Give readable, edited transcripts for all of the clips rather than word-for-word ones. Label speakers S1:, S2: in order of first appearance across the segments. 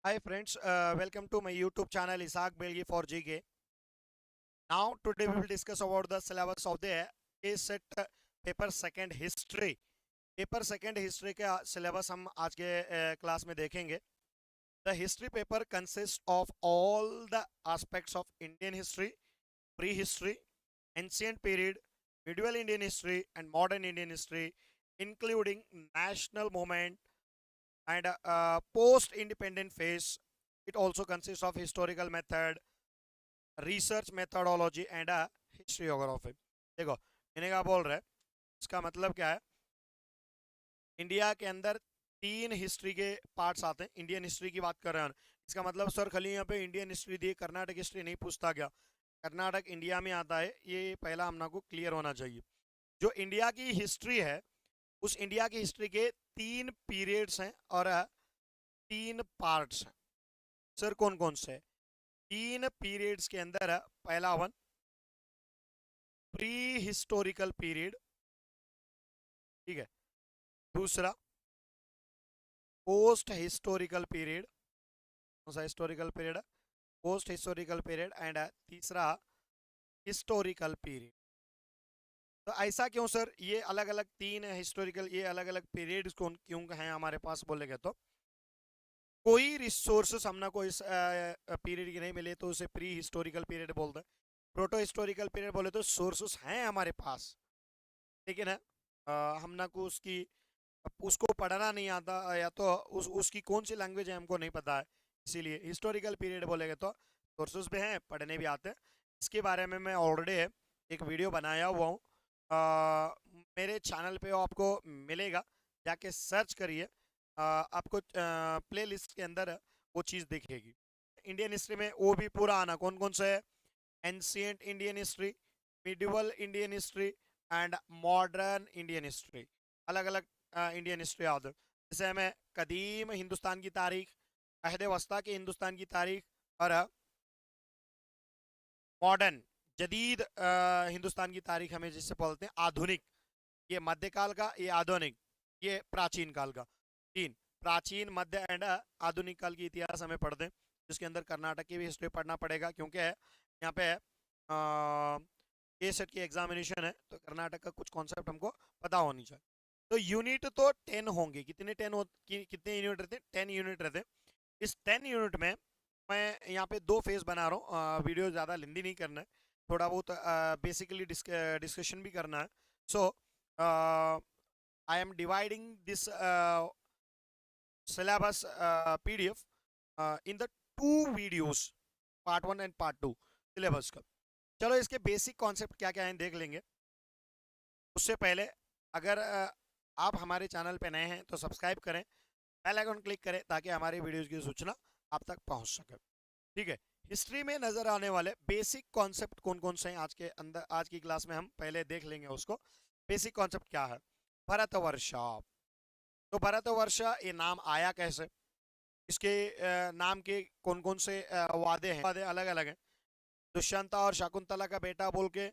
S1: Hi friends, welcome to my YouTube channel Isaac Belgi for GK. Now today we will discuss about the syllabus of the A-Set paper second history. Paper second history के syllabus हम आज के class में देखेंगे। The history paper consist of all the aspects of Indian history, pre history, ancient period, medieval Indian history and modern Indian history, including national movement and post-independent phase. It also consists of historical method, research methodology and historiography. देखो मैंने क्या बोल रहा है, इसका मतलब क्या है। इंडिया के अंदर 3 हिस्ट्री के पार्ट्स आते हैं। इंडियन हिस्ट्री की बात कर रहे हैं, इसका मतलब सर खाली यहाँ पे इंडियन हिस्ट्री दी, कर्नाटक हिस्ट्री नहीं पूछता क्या। कर्नाटक इंडिया में आता है, ये पहला हम को क्लियर होना चाहिए। जो इंडिया की हिस्ट्री है, उस इंडिया की हिस्ट्री के 3 पीरियड्स हैं और 3 पार्ट्स हैं। सर कौन कौन से? 3 पीरियड्स के अंदर पहला वन प्री हिस्टोरिकल पीरियड, ठीक है। दूसरा पोस्ट हिस्टोरिकल पीरियड, कौन सा हिस्टोरिकल पीरियड है? Post historical period. एंड तीसरा हिस्टोरिकल पीरियड। तो ऐसा क्यों सर, ये अलग अलग 3 हिस्टोरिकल, ये अलग अलग पीरियड्स कौन क्यों हैं हमारे पास बोलेगा तो कोई रिसोर्सेस हमको इस पीरियड की नहीं मिले तो उसे प्री हिस्टोरिकल पीरियड बोलते हैं। प्रोटो हिस्टोरिकल पीरियड बोले तो सोर्सेस हैं हमारे पास, लेकिन हमको उसको पढ़ना नहीं आता, या तो उसकी कौन सी लैंग्वेज है हमको नहीं पता है। इसीलिए हिस्टोरिकल पीरियड बोलेगा तो सोर्सेस भी हैं, पढ़ने भी आते हैं। इसके बारे में मैं ऑलरेडी एक वीडियो बनाया हुआ हूँ, मेरे चैनल पे आपको मिलेगा, जाके सर्च करिए। आपको प्लेलिस्ट के अंदर वो चीज़ दिखेगी। इंडियन हिस्ट्री में वो भी पूरा आना, कौन कौन सा है? Ancient Indian history, medieval Indian history and modern Indian history. अलग अलग इंडियन हिस्ट्री आते हैं। जैसे हमें कदीम हिंदुस्तान की तारीख, अहद वस्ता के हिंदुस्तान की तारीख, और मॉडर्न जदीद हिंदुस्तान की तारीख हमें जिससे बोलते हैं आधुनिक। ये मध्यकाल का, ये आधुनिक, ये प्राचीन काल का। 3 प्राचीन, मध्य एंड आधुनिक काल की इतिहास हमें पढ़ते हैं, जिसके अंदर कर्नाटक की भी हिस्ट्री पढ़ना पड़ेगा, क्योंकि यहाँ पे ए सेट की एग्जामिनेशन है, तो कर्नाटक का कुछ कॉन्सेप्ट हमको पता होनी चाहिए। तो यूनिट तो 10 होंगे। कितने यूनिट रहते हैं? 10 यूनिट रहते हैं। इस 10 यूनिट में मैं यहाँ पे 2 फेज बना रहा हूँ। वीडियो ज़्यादा लेंदी नहीं करना है, थोड़ा बहुत बेसिकली डिस्कशन भी करना है। सो I am dividing this syllabus PDF in the 2 videos, part 1 and part 2 syllabus का। चलो इसके बेसिक कॉन्सेप्ट क्या क्या हैं देख लेंगे। उससे पहले अगर आप हमारे चैनल पे नए हैं तो सब्सक्राइब करें, बेल आइकन क्लिक करें, ताकि हमारी वीडियोस की सूचना आप तक पहुंच सके। ठीक है, हिस्ट्री में नजर आने वाले बेसिक कॉन्सेप्ट कौन कौन से हैं आज की क्लास में हम पहले देख लेंगे उसको। बेसिक कॉन्सेप्ट क्या है? भारतवर्षा। तो भारतवर्ष ये नाम आया कैसे? इसके नाम के कौन कौन से वादे हैं? वादे अलग अलग हैं। दुष्यंता और शकुंतला का बेटा बोल के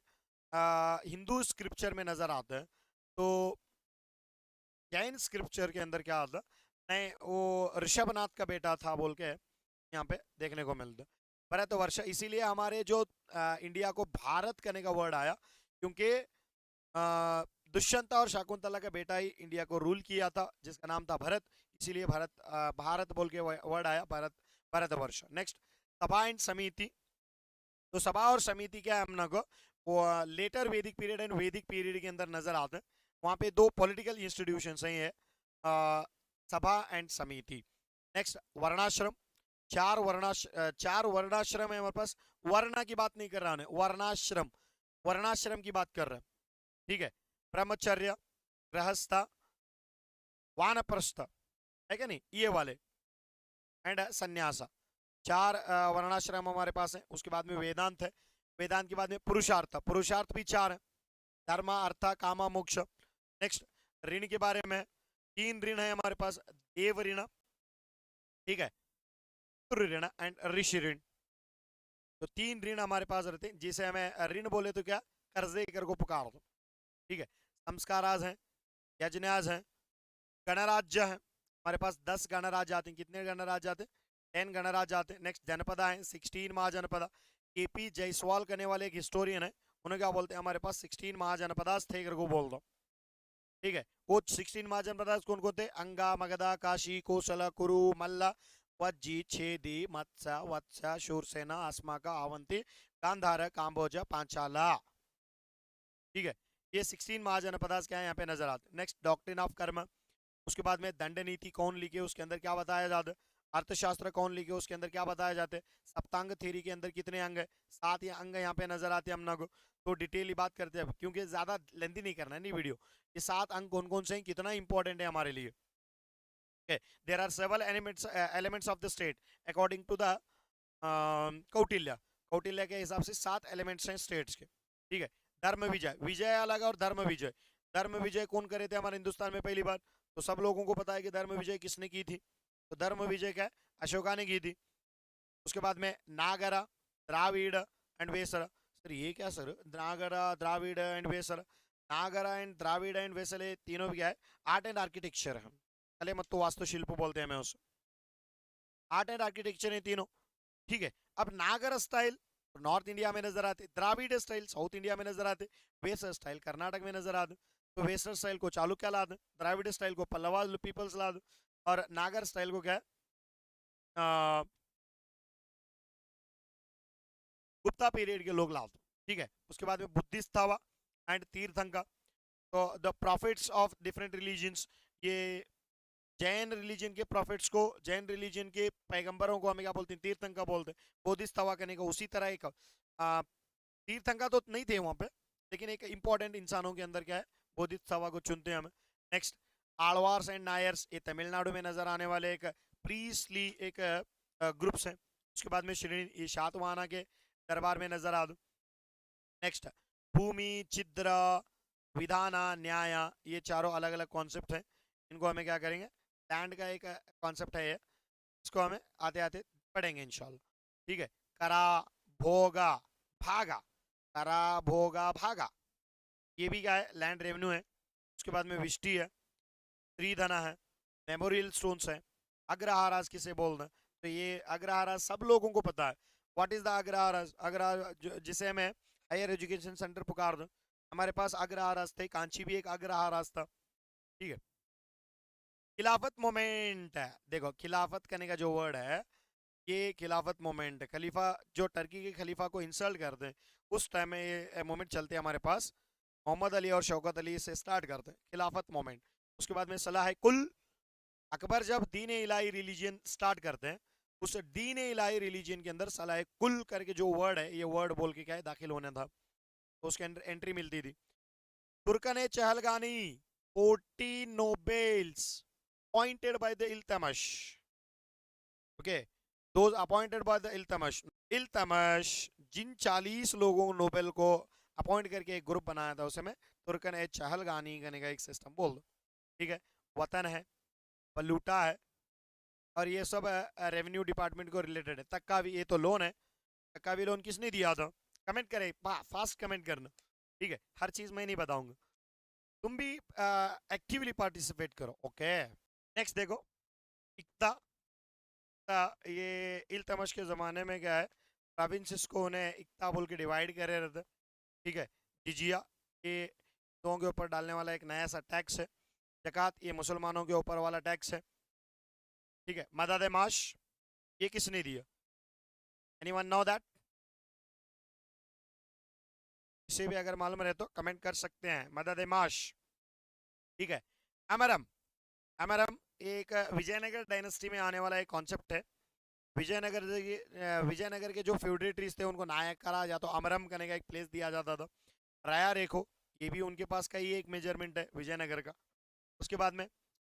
S1: हिंदू स्क्रिप्चर में नजर आता है। तो जैन स्क्रिप्चर के अंदर क्या आता है? नहीं, वो ऋषभनाथ का बेटा था बोल के यहाँ पे देखने को मिलता है। भारतवर्ष इसीलिए हमारे जो इंडिया को भारत करने का वर्ड आया, क्योंकि दुष्यंता और शकुंतला का बेटा ही इंडिया को रूल किया था, जिसका नाम था भरत। इसीलिए भारत बोल के वर्ड आया, भारतवर्ष। नेक्स्ट, सभा एंड समिति। तो सभा और समिति क्या है हम को? वो लेटर वैदिक पीरियड एंड वैदिक पीरियड के अंदर नजर आते हैं। वहाँ पे 2 पॉलिटिकल इंस्टीट्यूशंस हैं, सभा एंड समिति। नेक्स्ट, वर्णाश्रम। 4 वर्णाश्रम है हमारे पास। वर्ण की बात नहीं कर रहा है, वर्णाश्रम, वर्णाश्रम की बात कर रहे हैं। ठीक है, ब्रह्मचर्य, गृहस्थ, वानप्रस्थ, है क्या नहीं, ये वाले, एंड संन्यास। 4 वर्णाश्रम हमारे पास है। उसके बाद में वेदांत है। वेदांत के बाद में पुरुषार्थ, पुरुषार्थ भी 4 है, धर्म, अर्थ, काम, मोक्ष। नेक्स्ट, ऋण के बारे में 3 ऋण है हमारे पास। देव ऋण, ठीक है, ऋण एंड ऋषि ऋण। तो 3 ऋण हमारे पास रहते हैं, जिसे हमें ऋण बोले तो क्या, कर्जे कर को पुकार दो। ठीक है, संस्काराज हैं, यजनाज हैं, गणराज्य है हमारे पास। 10 गणराज्य आते हैं। कितने गणराज्य आते हैं? 10 गणराज्य आते हैं। नेक्स्ट जनपदा है 16 महाजनपदा। केपी जायसवाल करने वाले एक हिस्टोरियन है, उन्हें क्या बोलते हैं, हमारे पास 16 महाजनपदास थे को बोल दो। ठीक है, वो 16 महाजनपदास कौन कौन थे? अंगा, मगधा, काशी, कोसला, कुरु, मल्ल, वज्जी, छेदी, मत्स्य, वत्स, शूरसेना, अस्माका, अवंती, गांधार, काम्बोज, पांचाला। ठीक है, ये 16 महाजनपदास क्या है यहाँ पे नजर आते। नेक्स्ट डॉक्ट्रिन ऑफ कर्म, उसके बाद में दंड नीति कौन लिखे, उसके अंदर क्या बताया जाता है। अर्थशास्त्र कौन लिखे, उसके अंदर क्या बताया जाता है। सप्तांग थ्योरी के अंदर कितने अंग है? 7 या अंग यहाँ पे नजर आते हैं हम लोग को। तो डिटेल बात करते हैं क्योंकि ज्यादा लेंथी नहीं करना है नहीं वीडियो। ये 7 अंग कौन कौन से हैं, कितना इंपॉर्टेंट है हमारे लिए। There are several elements of the state according to the Kautilya. Kautilya के हिसाब से 7 एलिमेंट्स हैं स्टेट्स के। ठीक है, धर्म विजय, विजय अलग और धर्म विजय। धर्म विजय कौन करे थे हमारे हिंदुस्तान में पहली बार? तो सब लोगों को पता है कि धर्म विजय किसने की थी। तो धर्म विजय क्या है? अशोका ने की थी। उसके बाद में नागरा, द्राविड़ एंड वेसर। सर ये क्या sir, Nagara, Dravida and Vesara? Nagara and Dravida and Vesara ये तीनों भी क्या है? आर्ट एंड आर्किटेक्चर है। कले मत तो वास्तुशिल्प बोलते हैं मैं उसे। आर्ट एंड आर्किटेक्चर है तीनों। ठीक है, अब नागर स्टाइल नॉर्थ इंडिया में नजर आते, द्राविड स्टाइल साउथ इंडिया में नजर आते, वेसर स्टाइल कर्नाटक में नजर आते। तो वेसर स्टाइल को चालुक्य ला दें, द्राविड स्टाइल को पल्लवा पीपल्स ला दें, और नागर स्टाइल को क्या है, गुप्ता पीरियड के लोग ला दो। ठीक है, उसके बाद में बुद्धिस्ट था एंड तीर्थंकर। तो the profits of different religions, ये जैन रिलीजन के प्रॉफिट्स को, जैन रिलीजन के पैगंबरों को हमें क्या बोलते हैं? तीर्थंकर बोलते हैं। बोधिसत्व करने का उसी तरह एक तीर्थंकर तो नहीं थे वहां पे, लेकिन एक इंपॉर्टेंट इंसानों के अंदर क्या है, बोधिसत्व को चुनते हैं हमें। नेक्स्ट आलवार्स एंड नायर्स, ये तमिलनाडु में नजर आने वाले एक प्रीस्टली एक ग्रुप्स हैं। उसके बाद में श्री ये शातवाहना के दरबार में नजर आ दो। नेक्स्ट भूमि, छिद्र, विधाना, न्याय, ये चारों अलग अलग कॉन्सेप्ट हैं। इनको हमें क्या करेंगे, लैंड का एक कॉन्सेप्ट है ये, इसको हमें आते आते पढ़ेंगे इंशाल्लाह। ठीक है, करा, भोगा, भागा, करा, भोगा, भागा, ये भी क्या है? लैंड रेवेन्यू है। उसके बाद में विष्टि है, त्रिधना है, मेमोरियल स्टोन्स है, अग्रहारास किसे बोलते हैं? तो ये अग्रहारास सब लोगों को पता है। What is the agraharas? अग्रहार जिसे हमें हायर एजुकेशन सेंटर पुकार दो, हमारे पास अग्रहारास थे, कांची भी एक अग्रहारास था। ठीक है, खिलाफत मोमेंट है। देखो खिलाफत करने का जो वर्ड है, ये खिलाफत मोमेंट है। खलीफा जो टर्की के खलीफा को इंसल्ट करते हैं, उस टाइम में ये मोमेंट चलते हैं हमारे पास। मोहम्मद अली और शौकत अली से स्टार्ट करते हैं खिलाफत मोमेंट। उसके बाद में सलाह कुल, अकबर जब दीन इलाही रिलीजन स्टार्ट करते हैं, उस दीन इलाही रिलीजन के अंदर सलाह कुल करके जो वर्ड है, ये वर्ड बोल के क्या है दाखिल होना था, तो उसके अंदर एंट्री मिलती थी। Turkan Chahalgani 14 nobles appointed by the Iltamash. Okay, those appointed by the Iltamash. Iltamash जिन 40 लोगों नोबेल को अपॉइंट करके एक ग्रुप बनाया था, उसे में तुर्कन ए चहलगानी करने का एक सिस्टम बोल दो। ठीक है, वतन है, बलूटा है, और ये सब रेवेन्यू डिपार्टमेंट को रिलेटेड है। तक्का भी, ये तो लोन है, तक्का भी लोन किसने दिया था? कमेंट करे, फास्ट कमेंट करना। ठीक है, हर चीज मैं नहीं बताऊंगा, तुम भी एक्टिवली पार्टिसिपेट करो। ओके, नेक्स्ट देखो इक्ता। ये इल्तमश के ज़माने में क्या है, प्रोविंसेस को उन्हें इक्ता बोल के डिवाइड करे रहते। ठीक है, जिजिया ये हिंदुओं के ऊपर डालने वाला एक नया सा टैक्स है। ज़कात ये मुसलमानों के ऊपर वाला टैक्स है। ठीक है, मदद माश ये किसने दिया? Anyone know that? इसे भी अगर मालूम रहे तो कमेंट कर सकते हैं। मदद माश। ठीक है, अमरम, अमरम एक विजयनगर डायनेस्टी में आने वाला एक कॉन्सेप्ट है। विजयनगर के जो फ्यूडेटरीज थे उनको नायक करा, या तो अमरम करने का एक प्लेस दिया जाता था। राया रेखो ये भी उनके पास का ही एक मेजरमेंट है विजयनगर का। उसके बाद में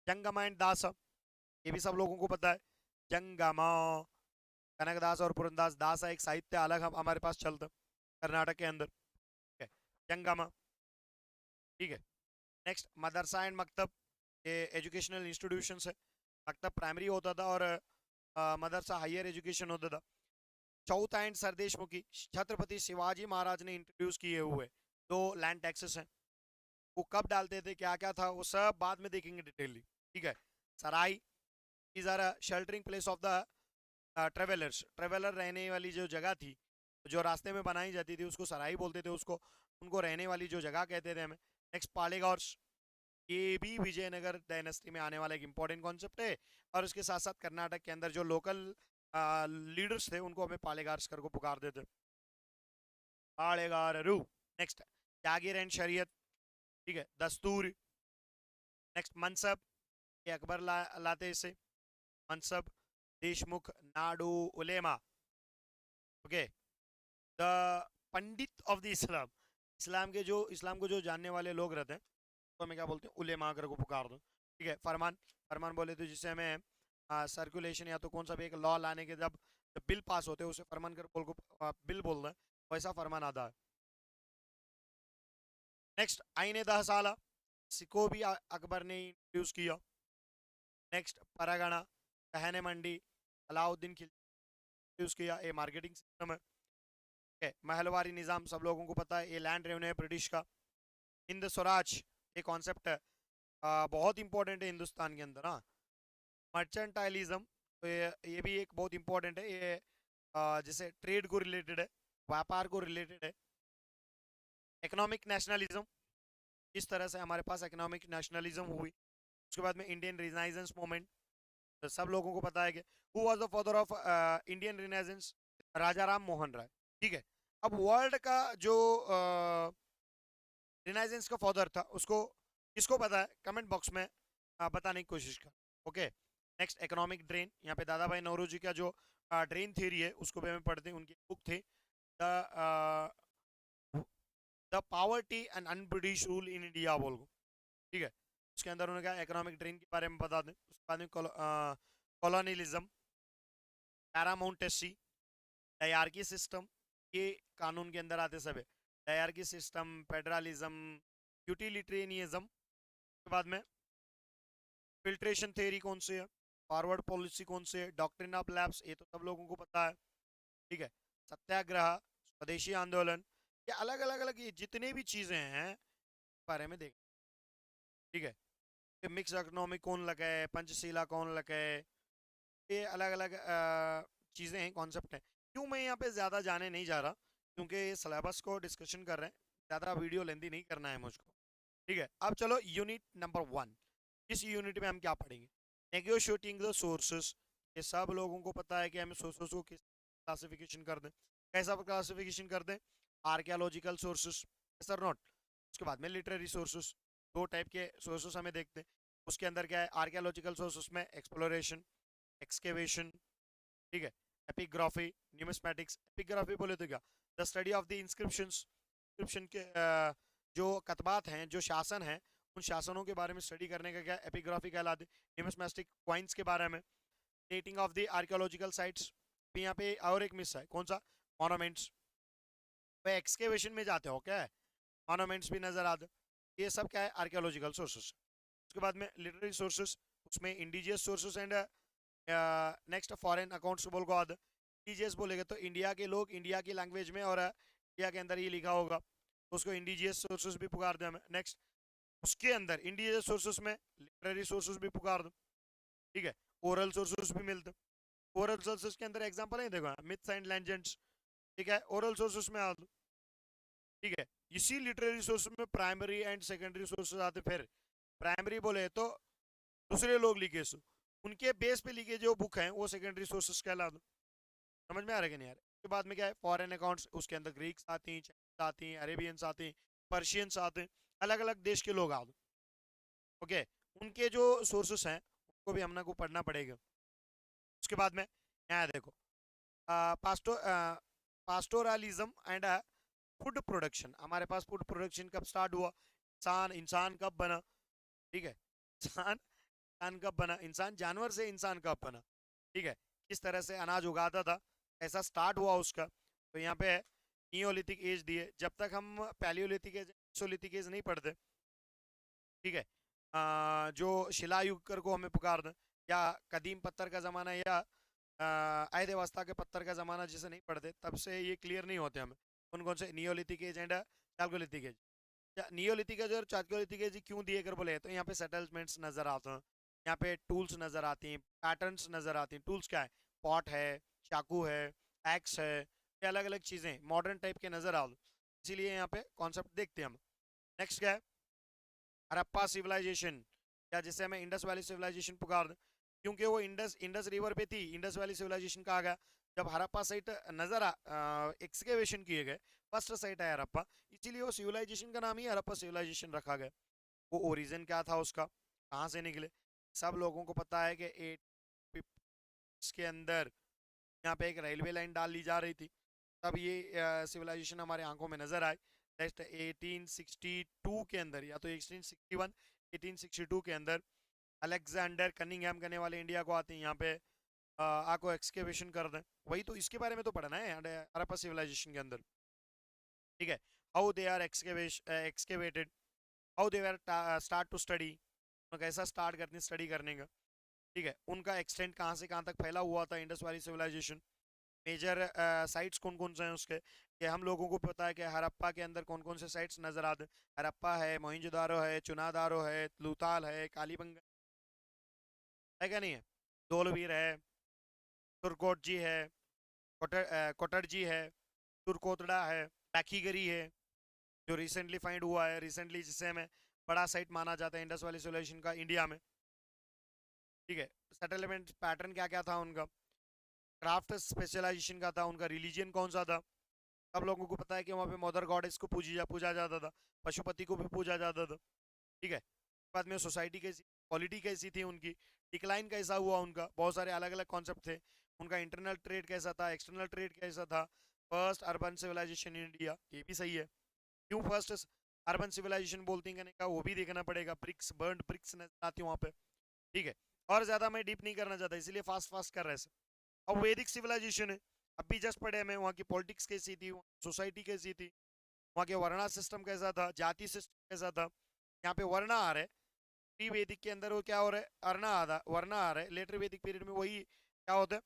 S1: जंगमा एंड दास, ये भी सब लोगों को पता है। जंगमा, कनकदास और पुरंदास, दास एक साहित्य अलग हम हमारे पास चलता कर्नाटक के अंदर। ठीक है, जंगमा। ठीक है, नेक्स्ट मदरसा एंड मकतब, ये एजुकेशनल इंस्टीट्यूशंस है। मकतब प्राइमरी होता था और मदरसा हायर एजुकेशन होता था। चौथा एंड सरदेशमुखी, छत्रपति शिवाजी महाराज ने इंट्रोड्यूस किए हुए 2 लैंड टैक्सेस हैं। वो कब डालते थे, क्या क्या था, वो सब बाद में देखेंगे डिटेलली। ठीक है, sarai is are sheltering place of the traveller रहने वाली जो जगह थी, जो रास्ते में बनाई जाती थी उसको सराई बोलते थे उसको, उनको रहने वाली जो जगह कहते थे हमें। नेक्स्ट पालेगॉर्स, ये भी विजयनगर डायनेस्टी में आने वाला एक इंपॉर्टेंट कॉन्सेप्ट है। और उसके साथ साथ कर्नाटक के अंदर जो लोकल लीडर्स थे उनको हमें पालेगार्स कर को पुकारते थे, पालेगारू। नेक्स्ट जागीर एंड शरीयत, ठीक है, दस्तूर। नेक्स्ट मनसब, ये अकबर लाते इसे, मनसब, देशमुख, नाडू, उलेमा। Okay, the pandit of the Islam, Islam को जो जानने वाले लोग रहते हैं तो हमें क्या बोलते हैं, उलेमा कर को पुकार दो। ठीक है, फरमान, फरमान बोले तो जिससे हमें सर्कुलेशन या तो कौन सा भी एक लॉ लाने के जब बिल पास होते हैं उसे फरमान कर बोल को बिल बोल रहे हैं, वैसा फरमान आता है। नेक्स्ट आईने 10 साल, इसको भी अकबर ने इंट्रोड्यूस किया। नेक्स्ट परगना, कहने मंडी, अलाउद्दीन खिलजी इंट्रोड्यूस किया, ये मार्केटिंग सिस्टम है। ठीक है, महलवारी निज़ाम सब लोगों को पता है, ये लैंड रेवेन्यू है ब्रिटिश का। हिंद स्वराज, ये कॉन्सेप्ट है, बहुत इंपॉर्टेंट है हिंदुस्तान के अंदर। हाँ, मर्चेंटाइलिज्म, तो ये भी एक बहुत इंपॉर्टेंट है, ये जैसे ट्रेड को रिलेटेड है, व्यापार को रिलेटेड है। इकोनॉमिक नेशनलिज्म, इस तरह से हमारे पास इकोनॉमिक नेशनलिज्म हुई। उसके बाद में इंडियन रिनाइजेंस मूवमेंट, तो सब लोगों को पता है कि who was the father of Indian renaissance, Raja Ram Mohan Roy. ठीक है, अब वर्ल्ड का जो रिनाइजेंस का फादर था उसको किसको पता है, कमेंट बॉक्स में बताने की कोशिश कर। ओके, नेक्स्ट इकोनॉमिक ड्रेन, यहाँ पे दादा भाई नौरोजी का जो ड्रेन थ्योरी है उसको भी हमें पढ़ते हैं, उनकी बुक थी the poverty and un-British rule in India बोल। ठीक है, उसके अंदर उन्होंने कहा इकोनॉमिक ड्रेन के बारे में बता दें। उसके बाद में कॉलोनियलिज्म, पैरामाउंटेसी, डायरकी सिस्टम, ये कानून के अंदर आते सब है। Dyarchy system, federalism, utilitarianism. के बाद में फिल्ट्रेशन थ्योरी कौन सी है, फॉरवर्ड पॉलिसी कौन सी है, डॉक्ट्रिन ऑफ लैब्स, ये तो सब लोगों को पता है। ठीक है, सत्याग्रह, स्वदेशी आंदोलन, ये अलग अलग अलग ये जितने भी चीज़ें हैं बारे में देख। ठीक है, ये मिक्स इकोनॉमी कौन लगाए, पंचशीला कौन लगाए, ये अलग अलग चीज़ें हैं, कॉन्सेप्ट हैं। क्यों मैं यहाँ पे ज़्यादा जाने नहीं जा रहा, क्योंकि सिलेबस को डिस्कशन कर रहे हैं, ज़्यादा वीडियो लेंदी नहीं करना है मुझको। ठीक है, अब चलो यूनिट नंबर 1, इस यूनिट में हम क्या पढ़ेंगे, नेगोशिएटिंग द सोर्सेस। ये सब लोगों को पता है कि हम सोर्सेस को किस क्लासिफिकेशन कर दें, कैसा क्लासिफिकेशन कर दें, आर्कियोलॉजिकल सोर्सेस, सर नॉट। उसके बाद में लिटरेरी सोर्सेस, दो टाइप के सोर्सेस हमें देखते हैं। उसके अंदर क्या है, आर्कियोलॉजिकल सोर्सेस में एक्सप्लोरेशन, एक्सकेवेशन, ठीक है, एपिग्राफी, न्यूमिस्मेटिक्स। एपिग्राफी बोले तो क्या, the study of the inscriptions, inscription के जो कतबात हैं, जो शासन हैं, उन शासनों के बारे में स्टडी करने का क्या एपिग्राफी कहलाते। न्यूमिस्मेटिक क्वाइंस के बारे में, dating of the archaeological sites. भी यहाँ पे और एक मिस है, कौन सा, मॉन्यूमेंट्स। वे एक्सकेवेशन में जाते हो क्या, मॉन्यूमेंट्स भी नजर आते, ये सब क्या है, आर्कियोलॉजिकल सोर्सेस। उसके बाद में लिटरेरी सोर्सेस, उसमें indigenous sources and next foreign accounts बोल को आद। इंडिजियस बोलेगा तो इंडिया के लोग इंडिया की लैंग्वेज में और इंडिया के अंदर ये लिखा होगा, तो उसको इंडिजियस सोर्सेस भी पुकार दे हमें। नेक्स्ट उसके अंदर इंडिजियस सोर्सेस में लिटरेरी सोर्सेस भी पुकार दो। ठीक है, ओरल सोर्सेस भी मिलते, ओरल सोर्सेस के अंदर एग्जांपल है, देखो मिथ्स एंड लेजेंड्स। ठीक है, ओरल सोर्सेस में आ दो। ठीक है, इसी लिटरेरी सोर्स में प्राइमरी एंड सेकेंडरी सोर्सेस आते। फिर प्राइमरी बोले तो दूसरे लोग लिखे सो, उनके बेस पे लिखे जो बुक हैं वो सेकेंडरी सोर्सेस कहला दो। समझ में आ रहा है कि नहीं आ रहा है। उसके बाद में क्या है, फॉरेन अकाउंट्स, उसके अंदर ग्रीक्स आती हैं, चाइनीज आती हैं, अरेबियंस आते हैं, पर्शियंस आते हैं, अलग अलग देश के लोग आते। ओके, उनके जो सोर्सेस हैं उनको भी हमने को पढ़ना पड़ेगा। उसके बाद में यहाँ देखो, पास्टो पास्टोरलिज्म एंड फूड प्रोडक्शन। हमारे पास फूड प्रोडक्शन कब स्टार्ट हुआ, इंसान कब बना। ठीक है, इंसान कब बना, इंसान जानवर से इंसान कब बना। ठीक है, किस तरह से अनाज उगाता था, ऐसा स्टार्ट हुआ उसका। तो यहाँ पे नियोलिथिक एज दिए, जब तक हम पैलियोलिथिक एज, मेसोलिथिक एज नहीं पढ़ते। ठीक है, जो शिलायुग कर को हमें पुकार दें, या कदीम पत्थर का ज़माना, या आयद अवस्था के पत्थर का ज़माना जिसे नहीं पढ़ते, तब से ये क्लियर नहीं होते हमें कौन कौन से neolithic age and chalcolithic age. Neolithic age और चाल्कोलिथिक एज क्यों दिए कर बोले, तो यहाँ पे सेटलमेंट्स नज़र आते हैं, यहाँ पे टूल्स नज़र आती हैं, पैटर्न्स नज़र आती हैं। टूल्स क्या है, पॉट है, चाकू है, एक्स है, ये अलग अलग चीज़ें मॉडर्न टाइप के नज़र आ, इसीलिए यहाँ पे कॉन्सेप्ट देखते हैं हम। नेक्स्ट क्या है, हड़प्पा सिविलाइजेशन, या जिसे हमें इंडस वैली सिविलाइजेशन पुकार दें, क्योंकि वो इंडस इंडस रिवर पे थी, इंडस वैली सिविलाइजेशन कहा गया। जब हड़प्पा साइट नजर एक्सकेवेशन किए गए, फर्स्ट साइट है हड़प्पा, इसीलिए वो सिविलाइजेशन का नाम ही हड़प्पा सिविलाइजेशन रखा गया। वो ओरिजिन क्या था उसका, कहाँ से निकले, सब लोगों को पता है कि 8 के अंदर यहाँ पे एक रेलवे लाइन डाल ली जा रही थी, तब ये सिविलाइजेशन हमारे आंखों में नजर आए। नेक्स्ट 1862 के अंदर, या तो 1861 1862 के अंदर अलेक्जेंडर कनिंगहैम करने वाले इंडिया को आते हैं, यहाँ पे आको एक्सकेवेशन कर दें, वही तो इसके बारे में तो पढ़ना है हड़प्पा सिविलाइजेशन के अंदर, ठीक है। How they are excavated, how they are start to study, कैसा स्टार्ट करते हैं स्टडी करने का, ठीक है। उनका एक्सटेंट कहाँ से कहाँ तक फैला हुआ था Indus valley civilisation, major sites कौन कौन से हैं उसके, कि हम लोगों को पता है कि हड़प्पा के अंदर कौन कौन से साइट्स नजर आते हैं। हड़प्पा है, मोहनजोदारो है, चुनादारो है, लूताल है, कालीबंगा है क्या नहीं है, धोलवीर है, तुर्कोटजी है, कोटरजी है, तुर्कोतड़ा है, पैखीगरी है, जो रिसेंटली फाइंड हुआ है, रिसेंटली जिसे हमें बड़ा साइट माना जाता है इंडस वैली सिविलाइजेशन का इंडिया में, ठीक है। सेटलमेंट पैटर्न क्या क्या था उनका, क्राफ्ट स्पेशलाइजेशन का था, उनका रिलीजन कौन सा था, सब लोगों को पता है कि वहाँ पे मदर गॉडेस को पूजा जाता था, पशुपति को भी पूजा जाता था, ठीक है। बाद में सोसाइटी कैसी, क्वालिटी कैसी थी उनकी, डिक्लाइन कैसा हुआ उनका, बहुत सारे अलग अलग कॉन्सेप्ट थे। उनका इंटरनल ट्रेड कैसा था, एक्सटर्नल ट्रेड कैसा था, first urban civilisation in India, ये भी सही है। क्यों फर्स्ट अर्बन सिविलाइजेशन बोलते हैं कहने का, वो भी देखना पड़ेगा, ब्रिक्स बर्न्ड ब्रिक्स नजर आती है वहाँ पे, ठीक है। और ज़्यादा मैं डीप नहीं करना चाहता, इसीलिए फास्ट फास्ट कर रहे हैं। अब वैदिक सिविलाइजेशन है, अभी जस्ट पढ़े हमें, वहाँ की पॉलिटिक्स कैसी थी, सोसाइटी कैसी थी, वहाँ के वर्णा सिस्टम कैसा था, जाति सिस्टम कैसा था। यहाँ पे वर्णा आ रहा है, प्री वैदिक के अंदर वो क्या हो रहा है, अर्णा आ वर्णा आ रहा है, लेटर वैदिक पीरियड में वही क्या होता है,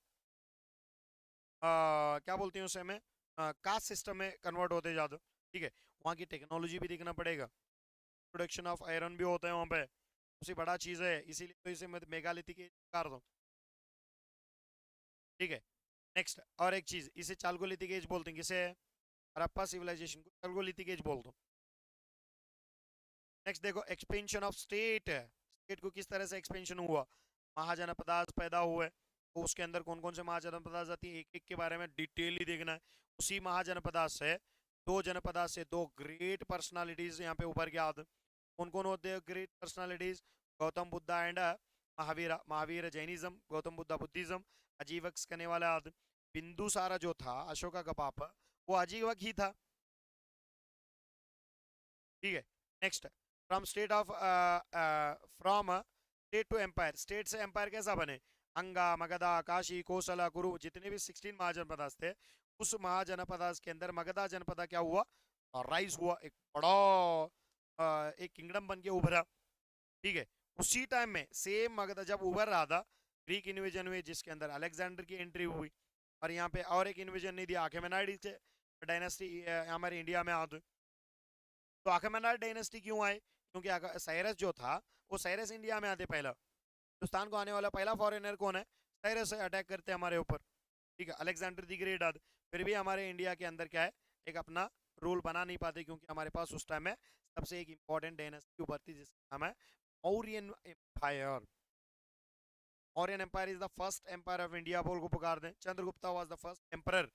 S1: क्या बोलते हैं उसे हमें, कास्ट सिस्टम में कन्वर्ट होते जाते, ठीक है। वहाँ की टेक्नोलॉजी भी देखना पड़ेगा, प्रोडक्शन ऑफ आयरन भी होता है वहाँ पे, उससे बड़ा चीज़ है, इसीलिए तो इसे मैं मेगालिथिक एज कर दूँ, ठीक है। नेक्स्ट और एक चीज़, इसे चालगोलिथिक एज बोलते हैं, किसे, हड़प्पा सिविलाइजेशन को चालगोलिथिक एज बोलते हैं। नेक्स्ट देखो, एक्सपेंशन ऑफ स्टेट, स्टेट को किस तरह से एक्सपेंशन हुआ, महाजनपदास पैदा हुए, तो उसके अंदर कौन कौन से महाजनपदास आती है, एक एक के बारे में डिटेलली देखना है। उसी महाजनपदास से, दो जनपदास से दो ग्रेट पर्सनालिटीज यहाँ पे उभर के आते, कौन कौन होते हैं great personalities, Gautam Buddha and Mahavir, Mahavir Jainism, Gautam Buddha Buddhism, Ajivaka करने वाला आदमी। बिंदुसारा जो था अशोका का पापा, वो अजीवक ही था, ठीक है। Next, from state of from state to empire, state से एम्पायर कैसा बने, अंगा, मगधा, काशी, कोसला, कुरु, जितने भी 16 महाजनपदास थे, उस महाजनपदास के अंदर मगधा जनपद क्या हुआ, राइज हुआ, एक बड़ा एक किंगडम बन के उभरा, ठीक है। उसी टाइम में सेम मगधा जब उभर रहा था, ग्रीक इन्वेजन हुई जिसके अंदर अलेक्जेंडर की एंट्री हुई, और यहाँ पे और एक इन्वेजन नहीं दिया, आखेमेनाइड डायनेस्टी हमारे इंडिया में आते। तो आखेमेनाइड डायनेस्टी क्यों आए, क्योंकि साइरस जो था वो साइरस इंडिया में आते, पहला हिंदुस्तान को आने वाला पहला फॉरेनर कौन है, साइरस से अटैक करते हमारे ऊपर, ठीक है। अलेक्जेंडर दी ग्रेट आते, फिर भी हमारे इंडिया के अंदर क्या है, एक अपना रूल बना नहीं पाते, क्योंकि हमारे पास उस टाइम में सबसे एक इंपॉर्टेंट डायनेस्टी उभरती जिसका नाम है Mauryan empire. Mauryan empire is the first empire of India बोल को पुकार दें, Chandragupta was the first emperor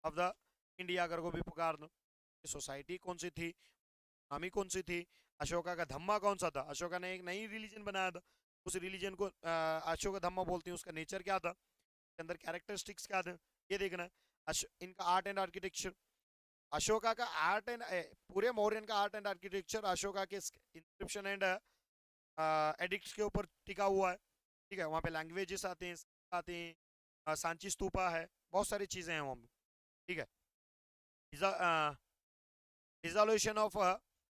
S1: of the India अगर को भी पुकार दो। सोसाइटी कौन सी थी, नामी कौन सी थी, अशोका का धम्मा कौन सा था, अशोका ने एक नई रिलीजन बनाया था, उस रिलीजन को अशोका धम्मा बोलते हैं, उसका नेचर क्या था, उसके अंदर कैरेक्टरिस्टिक्स क्या थे, ये देखना है। इनका आर्ट एंड आर्किटेक्चर, अशोका का आर्ट एंड पूरे मौर्यन का आर्ट एंड आर्किटेक्चर अशोका के इंस्क्रिप्शन एंड एडिक्ट्स के ऊपर टिका हुआ है, ठीक है। वहाँ पे लैंग्वेजेस आते हैं, आते हैं, सांची स्तूपा है, बहुत सारी चीज़ें हैं वहाँ पे, ठीक है। Dissolution of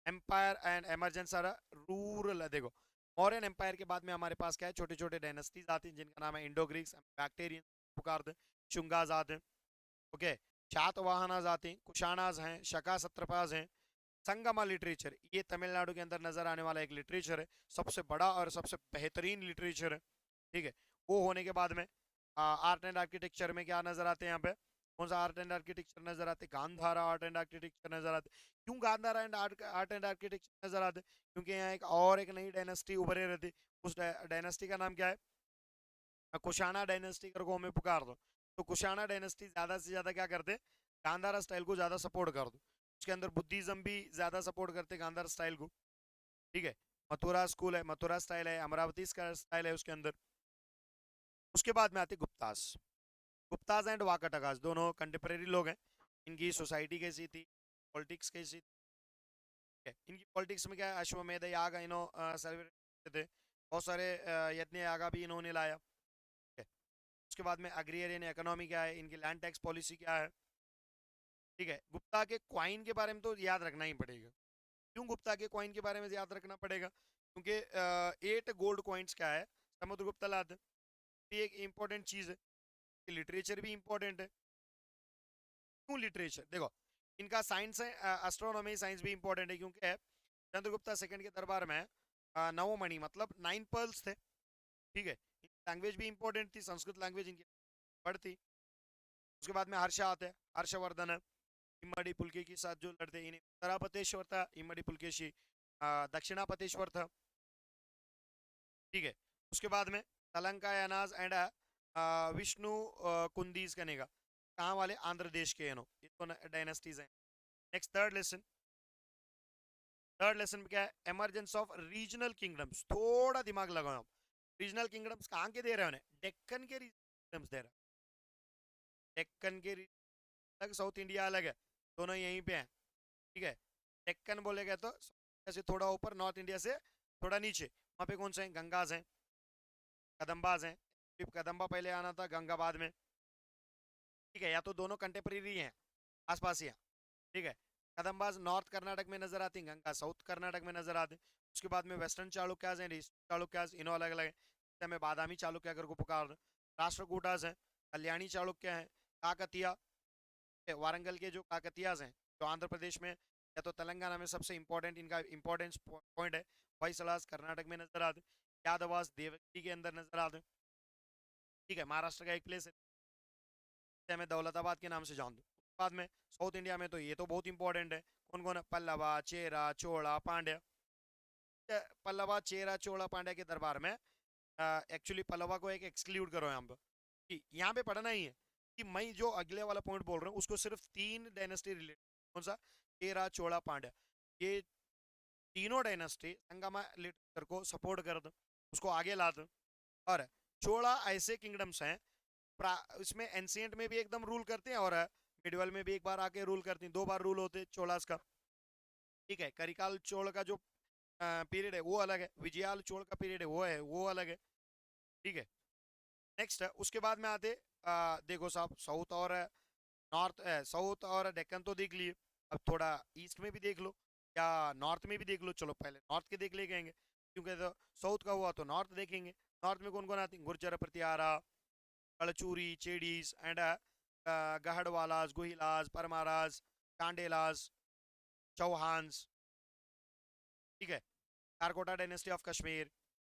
S1: empire and emergence are rural, देखो मौर्यन एम्पायर के बाद में हमारे पास क्या है, छोटे छोटे डायनेस्टीज आती हैं जिनका नाम है इंडो ग्रीक्स, बैक्टेरियन पुकारते हैं, शुंगाज आते हैं, ओके, शातवाहनाज आते हैं, कुशानाज हैं, शका सत्रपाज हैं। संगमा लिटरेचर, ये तमिलनाडु के अंदर नजर आने वाला एक लिटरेचर है, सबसे बड़ा और सबसे बेहतरीन लिटरेचर है, ठीक है। वो होने के बाद में आर्ट एंड आर्किटेक्चर में क्या नजर आते हैं यहाँ पे, कौन सा आर्ट एंड आर्किटेक्चर नजर आते हैं, गांधारा आर्ट एंड आर्किटेक्चर नजर आते हैं। क्यों Gandhara and art and architecture नजर आते हैं? क्योंकि यहाँ एक नई डायनेस्टी उभरे रहती, उस डायनेस्टी का नाम क्या है, कुशाना डायनेस्टी को हमें पुकार दो। तो कुशाना डायनेस्टी ज्यादा से ज्यादा क्या करते, गांधारा स्टाइल को ज्यादा सपोर्ट कर दो। उसके अंदर बुद्धिज्म भी ज्यादा सपोर्ट करते गांधारा स्टाइल को, ठीक है। मथुरा स्कूल है, मथुरा स्टाइल है, अमरावती स्टाइल है उसके अंदर। उसके बाद में आते गुप्तास। गुप्ताज एंड वाकाटकास दोनों कंटेम्प्रेरी लोग हैं। इनकी सोसाइटी कैसी थी, पॉलिटिक्स कैसी थी, इनकी पॉलिटिक्स में क्या है, अश्वमेध याग सेलिब्रेट करते थे, बहुत सारे यज्ञ यागा भी इन्होंने लाया, ठीक है। उसके बाद में अग्रियरियन इकोनॉमी क्या है, इनकी लैंड टैक्स पॉलिसी क्या है, ठीक है। गुप्ता के क्वाइन के बारे में तो याद रखना ही पड़ेगा। क्यों गुप्ता के क्वाइन के बारे में याद रखना पड़ेगा, क्योंकि 8 गोल्ड क्वाइंस क्या है, समुद्रगुप्त लाते हैं। ये एक इंपॉर्टेंट चीज है। लिटरेचर भी इंपॉर्टेंट है। क्यों लिटरेचर, देखो इनका साइंस है, एस्ट्रोनॉमी साइंस भी इंपॉर्टेंट है, क्योंकि चंद्रगुप्ता सेकंड के दरबार में नवमणि मतलब 9 पर्ल्स थे, ठीक है। लैंग्वेज भी इंपॉर्टेंट थी, संस्कृत लैंग्वेज इनकी पढ़ती। उसके बाद में हर्ष आते हैं, हर्षवर्धन है, इम्मड़ी पुलके के साथ जो लड़ते, इन्हें उत्तरापतेश्वर था, इम्मड़ी पुलकेशी दक्षिणापतेश्वर था, ठीक है। उसके बाद में तलंका यानाज एंड विष्णु कुंदीज कनेगा, कहाँ वाले, आंध्र देश के नो, ये तो डायनेस्टीज हैं। नेक्स्ट थर्ड लेसन में क्या है, एमरजेंस ऑफ रीजनल किंगडम्स। थोड़ा दिमाग लगाओ आप, रीजनल किंगडम्स कहाँ के दे रहे हैं उन्हें, डेक्कन के किंगडम्स दे रहे हैं। डेक्कन के अलग, साउथ इंडिया अलग है, दोनों यहीं पे हैं, ठीक है। डेक्कन बोलेगा तो ऐसे थोड़ा ऊपर, नॉर्थ इंडिया से थोड़ा नीचे, वहाँ पे कौन से हैं, गंगाज हैं, कदम्बाज हैं। कदम्बा पहले आना था, गंगा बाद में, ठीक है। या तो दोनों कंटेम्प्रेरी हैं, आसपास ही हैं, ठीक है। कदम्बाज नॉर्थ कर्नाटक में नजर आती हैं, गंगा साउथ कर्नाटक में नजर आते हैं। उसके बाद में वेस्टर्न चालुक्याज हैं, ईस्टर्न चालुक्याज, इन्हों अलग अलग है। हमें बादामी चालुक्य अगर को पुकार, राष्ट्रकूटाज हैं, कल्याणी चालुक्य हैं, काकतिया, वारंगल के जो काकतियाज हैं, जो आंध्र प्रदेश में या तो तेलंगाना में सबसे इंपॉर्टेंट इनका इंपॉर्टेंस पॉइंट है, होयसलास कर्नाटक में नजर आते, यादवास देवगिरी के अंदर नजर आते, ठीक है। महाराष्ट्र का एक प्लेस है, मैं दौलताबाद के नाम से जान दूँ। बाद में साउथ इंडिया में तो ये तो बहुत इंपॉर्टेंट है, कौन कौन है, पल्लवा, चेरा, चोला, पांड्या। पल्लवा, चेरा, चोला, पांड्या के दरबार में एक्चुअली पल्लवा को एक एक्सक्लूड करो यहाँ पर, कि यहाँ पे पढ़ना ही है कि मैं जो अगले वाला पॉइंट बोल रहा हूँ उसको सिर्फ 3 डायनेस्टी रिलेटेड, कौन सा, चेरा, चोला, पांड्या, ये तीनों डायनेस्टी संगमा लिटरेचर को सपोर्ट कर दो, उसको आगे ला दो। और चोला ऐसे किंगडम्स हैं, इसमें एंशियंट में भी एकदम रूल करते हैं, और मिडवल में भी एक बार आके रूल करते हैं, 2 बार रूल होते हैं चोलास का, ठीक है। करिकाल चोल का जो पीरियड है वो अलग है, विजयाल चोल का पीरियड है वो अलग है, ठीक है। नेक्स्ट उसके बाद में आते देखो साहब, साउथ और नॉर्थ, साउथ और डेक्कन तो देख लिए, अब थोड़ा ईस्ट में भी देख लो या नॉर्थ में भी देख लो। चलो पहले नॉर्थ के देख ले गएंगे, क्योंकि तो साउथ का हुआ तो नॉर्थ देखेंगे। नॉर्थ में कौन कौन आते हैं, गुर्जर, प्रतिहारा, कलचूरी, चेडीज एंड गहड़वालाज, गुहिलाज, परमाराज, कांडेलाज, चौहान्स, ठीक है। कारकोटा डायनेस्टी ऑफ कश्मीर,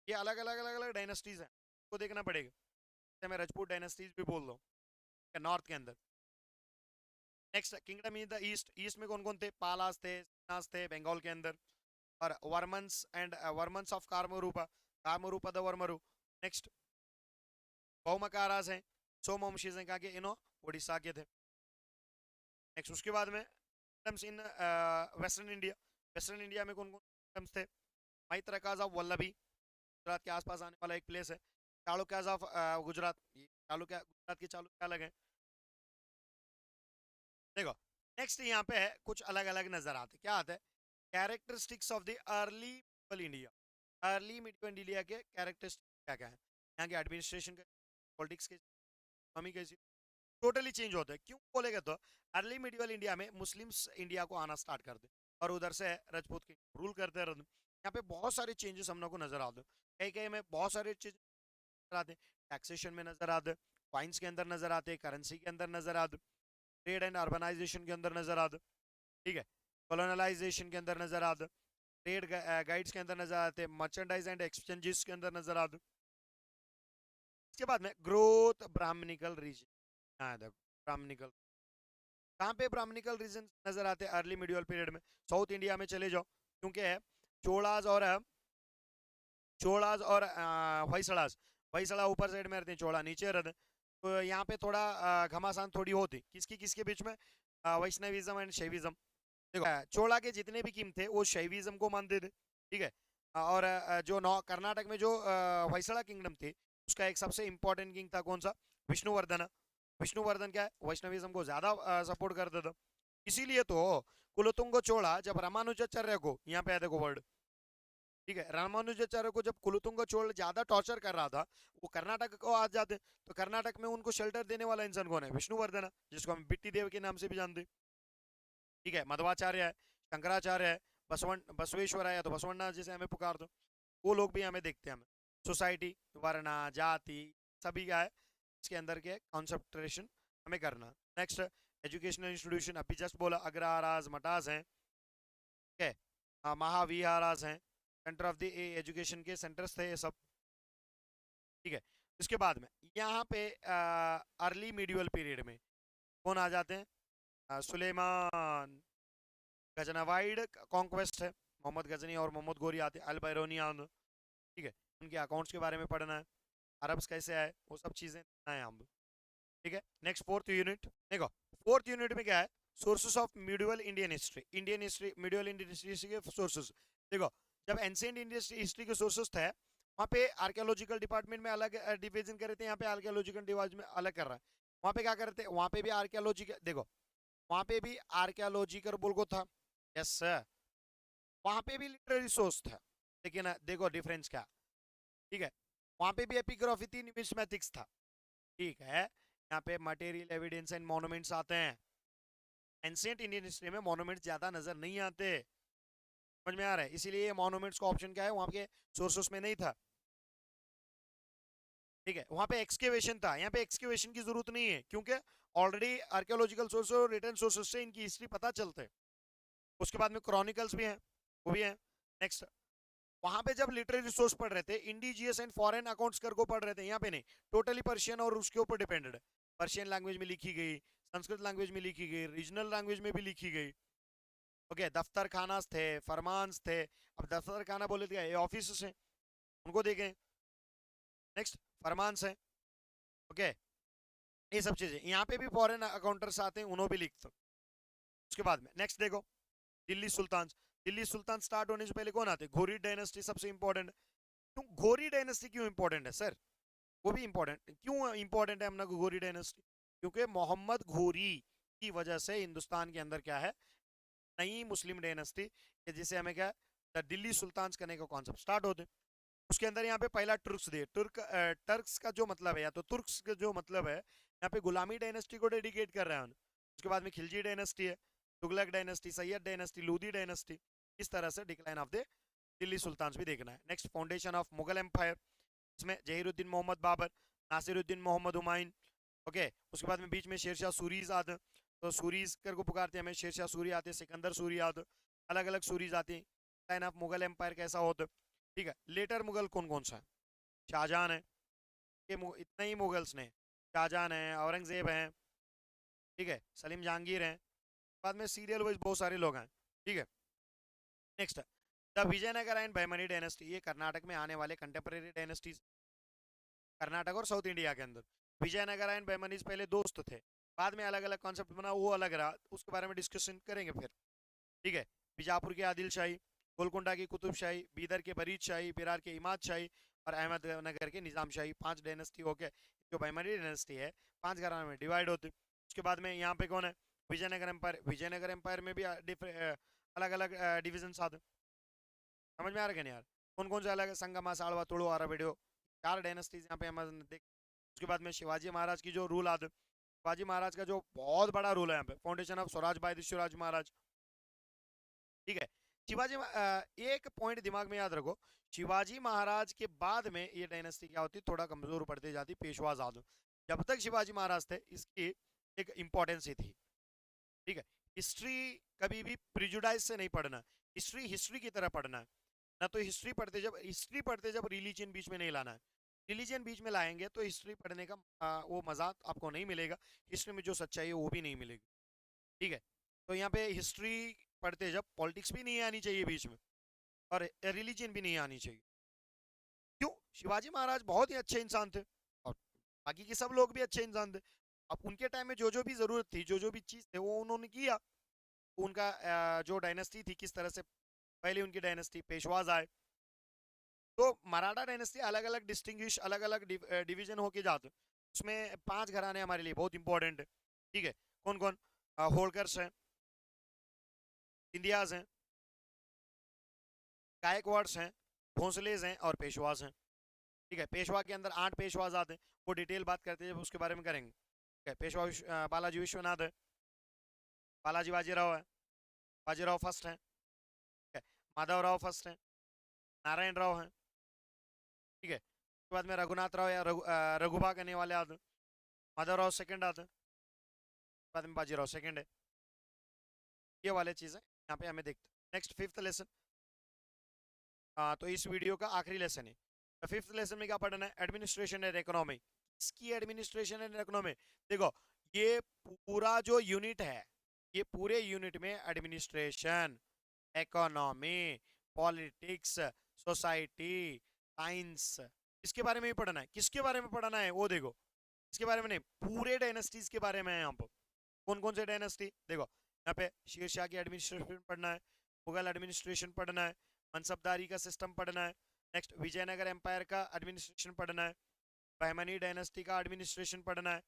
S1: ये अलग अलग अलग अलग डायनेस्टीज हैं, को देखना पड़ेगा। जैसे मैं राजपूत डायनेस्टीज भी बोल रहा हूँ नॉर्थ के अंदर। Next kingdom in the east, east में कौन कौन थे, पालास थे, सिन्हास थे बंगाल के अंदर, और Varmans and Varmans of कारमरूपा, कारमरूपा the वर्मरु। Next बहुमकाराज हैं, सोमवंशीज हैं, कहाँ के, इनो उड़ीसा के थे। नेक्स्ट उसके बाद में kingdoms in western India, western India में कौन कौन किंगडम्स थे, मैत्रकाज ऑफ वल्लभी, गुजरात के आसपास आने वाला एक प्लेस है। चालुक्याज ऑफ गुजरात, ये चालुक्य, गुजरात के चालुक्य अलग है, देखो। नेक्स्ट यहाँ पे है कुछ अलग अलग नजर आते, क्या आता है, characteristics of the early medieval India. Early medieval India के कैरेक्टरिस्टिक्स क्या क्या है, यहाँ के एडमिनिस्ट्रेशन के, पॉलिटिक्स के, इकोनॉमी कैसी, टोटली चेंज होता है। क्यों बोलेगा तो अर्ली मिडिवल इंडिया में मुस्लिम्स इंडिया को आना स्टार्ट कर दे, और उधर से राजपूत के रूल करते रहते, यहाँ पे बहुत सारे चेंजेस हम लोग को नजर आते हैं, कहीं कहीं में बहुत सारे चीज नजर आते हैं, टैक्सेशन में नजर आते, फाइन्स के अंदर नजर आते, करेंसी के अंदर नजर आते, ट्रेड एंड अर्बनाइजेशन के अंदर नजर आते, ठीक है। कॉलोनलाइजेशन के अंदर नजर आते, ट्रेड गाइड्स के अंदर नजर आते, मर्चेंडाइज एंड एक्सचेंजेस के अंदर नजर आते, इसके बाद में ग्रोथ ब्राह्मणिकल रीजन, यहाँ देखो ब्राह्मणिकल, कहाँ पे ब्राह्मणिकल रीजन नजर आते हैं अर्ली मिडियल पीरियड में, साउथ इंडिया में चले जाओ, क्योंकि चोड़ाज और होयसड़ास, होयसड़ा ऊपर साइड में रहते हैं, चोड़ा नीचे रहते हैं, तो यहाँ पे थोड़ा घमासान थोड़ी होती किसकी किसके बीच में, वैष्णविज्म एंड शैविज्म। देखो चोला के जितने भी किंग थे वो शैविज्म को मानते थे, ठीक है। और जो नौ कर्नाटक में जो होयसड़ा किंगडम थी उसका एक सबसे इंपॉर्टेंट किंग था कौन सा, विष्णुवर्धन। विष्णुवर्धन क्या है, वैष्णविज्म को ज्यादा सपोर्ट करता था, इसीलिए तो कुलोतुंग चोला जब रामानुजाचार्य को, यहाँ पे देखो वर्ड, ठीक है, रामानुजाचार्य को जब कुलोतुंग चोल ज्यादा टॉर्चर कर रहा था, वो कर्नाटक को आ जाते, तो कर्नाटक में उनको शेल्टर देने वाला इंसान कौन है, विष्णुवर्धन, जिसको हम बिट्टी देव के नाम से भी जानते, ठीक है। मध्वाचार्य है, शंकराचार्य है, बसवेश्वर है, या तो बसवन्ना जिसे हमें पुकार दो, वो लोग भी हमें देखते हैं, हमें सोसाइटी, वर्णा, जाति, सभी का है इसके अंदर के कॉन्सेंट्रेशन हमें करना। नेक्स्ट एजुकेशनल इंस्टीट्यूशन, अभी जस्ट बोला अग्रहाराज मटास हैं, ठीक है, महाविहाराज हैं, सेंटर ऑफ द एजुकेशन के सेंटर्स थे ये सब, ठीक है। इसके बाद में यहाँ पे अर्ली मीडियल पीरियड में कौन आ जाते हैं, सुलेमान, गजनवाइड कॉन्क्वेस्ट है, मोहम्मद गजनी और मोहम्मद गोरी आते हैं, अल बैरूनी आंद, ठीक है, उनके अकाउंट्स के बारे में पढ़ना है, अरब्स कैसे आए वो सब चीज़ें हैं हम, ठीक है। नेक्स्ट फोर्थ यूनिट देखो, फोर्थ यूनिट में क्या है, sources of medieval Indian history, medieval Indian history के सोर्सेस। देखो जब एंशिएंट इंडियन हिस्ट्री के सोर्सेस थे वहाँ पे आर्कियोलॉजिकल डिपार्टमेंट में अलग डिवीजन कर रहे थे, यहाँ पे आर्कियोलॉजिकल डिवाइज में अलग कर रहा है, वहाँ पे क्या करते हैं, वहाँ पे भी आर्कियोलॉजिकल, देखो वहाँ पे भी आर्कियोलॉजिकल बोल को था, यस सर, वहाँ पे भी लिटरेरी सोर्स था, लेकिन देखो डिफरेंस क्या, ठीक है, वहाँ पे भी एपिग्राफी थी, न्यूमिस्मेटिक्स था, ठीक है। यहाँ पे मटेरियल एविडेंस एंड मॉन्यूमेंट्स आते हैं, एंशिएंट इंडियन हिस्ट्री में मॉन्यूमेंट्स ज्यादा नजर नहीं आते, समझ में आ रहा है, इसीलिए मॉन्यूमेंट्स का ऑप्शन क्या है वहाँ के सोर्सेस में नहीं था, ठीक है। वहाँ पे एक्सकेवेशन था, यहाँ पे एक्सकेवेशन की जरूरत नहीं है, क्योंकि ऑलरेडी आर्कियोलॉजिकल सोर्स और रिटर्न सोर्सेस से इनकी हिस्ट्री पता चलते हैं। उसके बाद में क्रॉनिकल्स भी हैं, वो भी हैं। नेक्स्ट, वहां पे जब लिटरेरी सोर्स पढ़ रहे थे, इंडिजियस एंड फॉरेन अकाउंट्स कर को पढ़ रहे थे, यहाँ पे नहीं, टोटली पर्शियन और उसके ऊपर डिपेंडेड है, पर्शियन लैंग्वेज में लिखी गई, संस्कृत लैंग्वेज में लिखी गई, रीजनल लैंग्वेज में भी लिखी गई, ओके। दफ्तर खानास थे, फरमान्स थे, अब दफ्तर खाना बोले थे ये ऑफिस हैं, उनको देखें। नेक्स्ट फरमान्स है, ओके, ये सब चीजें, यहाँ पे भी फॉरेन अकाउंटर्स आते हैं, उन्होंने भी लिखते। उसके बाद में नेक्स्ट देखो, दिल्ली सुल्तान, दिल्ली सुल्तान स्टार्ट होने से पहले कौन आते, घोरी डायनेस्टी सबसे इंपॉर्टेंट। क्यों घोरी डायनेस्टी क्यों इंपॉर्टेंट है सर, वो भी इंपॉर्टेंट क्यों इंपॉर्टेंट है अपना घोरी डायनेस्टी, क्योंकि मोहम्मद घोरी की वजह से हिंदुस्तान के अंदर क्या है, नई मुस्लिम डायनेस्टी, जिसे हमें क्या द दिल्ली सुल्तान करने का कॉन्सेप्ट स्टार्ट होते। उसके अंदर यहाँ पे पहला तुर्क्स दे, टर्क्स का जो मतलब है, या तो तुर्क्स का जो मतलब है यहाँ पे गुलामी डायनेस्टी को डेडिकेट कर रहे हैं। उसके बाद में खिलजी डायनेस्टी है, Tughlaq dynasty, Sayyid dynasty, Lodhi dynasty, इस तरह से decline of the Delhi sultan भी देखना है। Next foundation of Mughal empire, इसमें जहीरुद्दीन मोहम्मद बाबर, नासिरुद्दीन मोहम्मद हुमायूं, ओके। उसके बाद में बीच में शेरशाह सूरीज आते, तो सूरीज कर को पुकारते हैं हमें, शेरशाह सूरी आते, सिकंदर सूरी आते, अलग अलग सूरीज आती हैं। लाइन ऑफ मुगल एम्पायर कैसा होता, ठीक है। लेटर मुगल कौन कौन सा है, शाहजहां है, ये इतने ही मुगल्स ने, शाहजहां है, औरंगजेब हैं, ठीक है, सलीम जहांगीर हैं, बाद में सीरियल वाइज बहुत सारे लोग हैं, ठीक है। Next the Vijayanagara and Bahmani dynasty, ये कर्नाटक में आने वाले कंटेम्प्रेरी डायनेस्टीज, कर्नाटक और साउथ इंडिया के अंदर। विजयनगर एंड बैमनीज पहले दोस्त थे, बाद में अलग अलग कॉन्सेप्ट बना, वो अलग रहा, उसके बारे में डिस्कशन करेंगे फिर, ठीक है। बीजापुर के आदिल शाही, गोलकुंडा की कुतुब शाही, बीदर के बरीद शाही, बिरार के इमाद शाही, और अहमदनगर के निज़ाम शाही, 5 डायनेस्टी हो गए। जो बैमनी डायनेस्टी है 5 घराने में डिवाइड होती। उसके बाद में यहाँ पे कौन है, विजयनगर एम्पायर, विजयनगर एम्पायर में भी अलग अलग डिविजन आते, समझ में आ रहा है यार, कौन कौन से अलग, संगमा, साड़वा, तुड़ो, आराविडियो, 4 डायनेस्टीज यहाँ पे हम देख। उसके बाद में शिवाजी महाराज की जो रूल आते, शिवाजी महाराज का जो बहुत बड़ा रूल है यहाँ पे, foundation of swaraj by Shivaji Maharaj, ठीक है। शिवाजी एक पॉइंट दिमाग में याद रखो, शिवाजी महाराज के बाद में ये डायनेस्टी क्या होती, थोड़ा कमजोर पड़ती जाती, पेशवा जादू। जब तक शिवाजी महाराज थे इसकी एक इंपॉर्टेंस ही थी, ठीक है। हिस्ट्री कभी भी प्रिजुडाइज से नहीं पढ़ना, हिस्ट्री हिस्ट्री की तरह पढ़ना है, ना तो हिस्ट्री पढ़ते जब रिलीजन बीच में नहीं लाना है। रिलीजन बीच में लाएंगे तो हिस्ट्री पढ़ने का वो मजा आपको नहीं मिलेगा, हिस्ट्री में जो सच्चाई है वो भी नहीं मिलेगी। ठीक है, तो यहाँ पे हिस्ट्री पढ़ते जब पॉलिटिक्स भी नहीं आनी चाहिए बीच में, और रिलीजन भी नहीं आनी चाहिए। क्यों? शिवाजी महाराज बहुत ही अच्छे इंसान थे, और बाकी के सब लोग भी अच्छे इंसान थे। अब उनके टाइम में जो जो भी जरूरत थी, जो जो भी चीज थे, वो उन्होंने किया। उनका जो डायनेस्टी थी, किस तरह से पहले उनकी डायनेस्टी पेशवाज आए, तो मराठा डायनेस्टी अलग अलग डिस्टिंग्विश, अलग अलग डिवीजन होके जाते, उसमें 5 घराने हमारे लिए बहुत इंपॉर्टेंट है। ठीक है, कौन कौन? होलकर्स हैं, सिंधियाज हैं, गायकवाड्स हैं, भोंसलेज हैं और पेशवाज हैं। ठीक है, पेशवा के अंदर 8 पेशवाज आते हैं, वो डिटेल बात करते हैं जब उसके बारे में करेंगे। ठीक है, पेशवा बालाजी विश्वनाथ है, बालाजी बाजीराव है, बाजीराव फर्स्ट है, ठीक है, माधवराव फर्स्ट है, नारायण राव है। ठीक है, उसके बाद में रघुनाथ राव या रघुबा करने वाले आते हैं, माधवराव सेकंड आते हैं, बाद में बाजीराव सेकंड है। ये वाले चीज़ें यहाँ पे हमें देखते हैं। नेक्स्ट 5th लेसन, तो इस वीडियो का आखिरी लेसन है। 5th लेसन में क्या पढ़ना है? Administration and economy. इसकी एडमिनिस्ट्रेशन एंड इकोनॉमी, देखो ये पूरा जो यूनिट है, ये पूरे यूनिट में administration, economy, politics, society, science, इसके बारे में ही पढ़ना है। किसके बारे में पढ़ना है वो देखो, इसके बारे में नहीं, पूरे डायनेस्टीज के बारे में है यहाँ पर। कौन कौन से डायनेस्टी देखो, यहाँ पे शेरशाह की एडमिनिस्ट्रेशन पढ़ना है, मुगल एडमिनिस्ट्रेशन पढ़ना है, मनसबदारी का सिस्टम पढ़ना है, नेक्स्ट विजयनगर एम्पायर का एडमिनिस्ट्रेशन पढ़ना है, बहमनी डायनेस्टी का एडमिनिस्ट्रेशन पढ़ना है,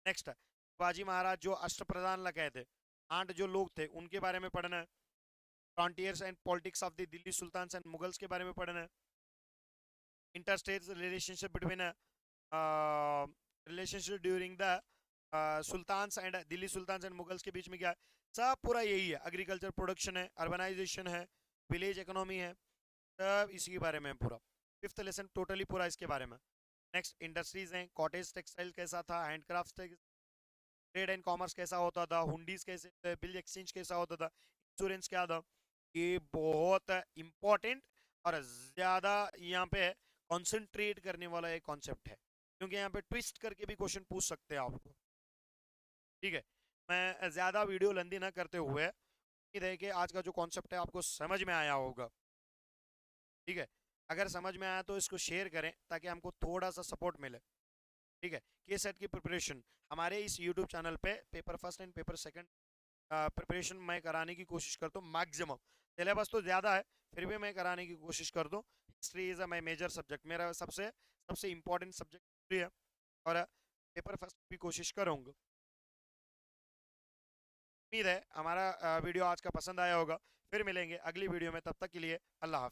S1: नेक्स्ट शिवाजी महाराज जो अष्टप्रधान लगाए थे, 8 जो लोग थे उनके बारे में पढ़ना है, frontiers and politics of the Delhi sultan and Mughals के बारे में पढ़ना है, interstate relationship between relationship during the sultans and Delhi sultans and Mughals के बीच में क्या है, सब पूरा यही है। एग्रीकल्चर प्रोडक्शन है, अर्बनाइजेशन है, विलेज इकोनॉमी है, सब इसी के बारे में पूरा। 5th लेसन टोटली पूरा इसके बारे में। नेक्स्ट इंडस्ट्रीज हैं, कॉटेज टेक्सटाइल कैसा था, हैंडक्राफ्ट, ट्रेड एंड कॉमर्स कैसा होता था, हुंडीज कैसे, बिल एक्सचेंज कैसा होता था, इंश्योरेंस क्या था। ये बहुत इंपॉर्टेंट और ज़्यादा यहाँ पे कॉन्सेंट्रेट करने वाला एक कॉन्सेप्ट है, क्योंकि यहाँ पे ट्विस्ट करके भी क्वेश्चन पूछ सकते हैं आपको। ठीक है, मैं ज़्यादा वीडियो लंबी ना करते हुए, उम्मीद है कि आज का जो कॉन्सेप्ट है आपको समझ में आया होगा। ठीक है, अगर समझ में आया तो इसको शेयर करें ताकि हमको थोड़ा सा सपोर्ट मिले। ठीक है, के सेट की प्रिपरेशन हमारे इस यूट्यूब चैनल पे paper first and paper second preparation मैं कराने की कोशिश करता हूँ मैक्सिमम। सिलेबस तो ज़्यादा है, फिर भी मैं कराने की कोशिश करता हूँ। History is a my major subject, मेरा सबसे सबसे इम्पोर्टेंट सब्जेक्ट हिस्ट्री है, और पेपर फर्स्ट भी कोशिश करूँगा। उम्मीद है हमारा वीडियो आज का पसंद आया होगा। फिर मिलेंगे अगली वीडियो में, तब तक के लिए अल्लाह हाफ़िज़।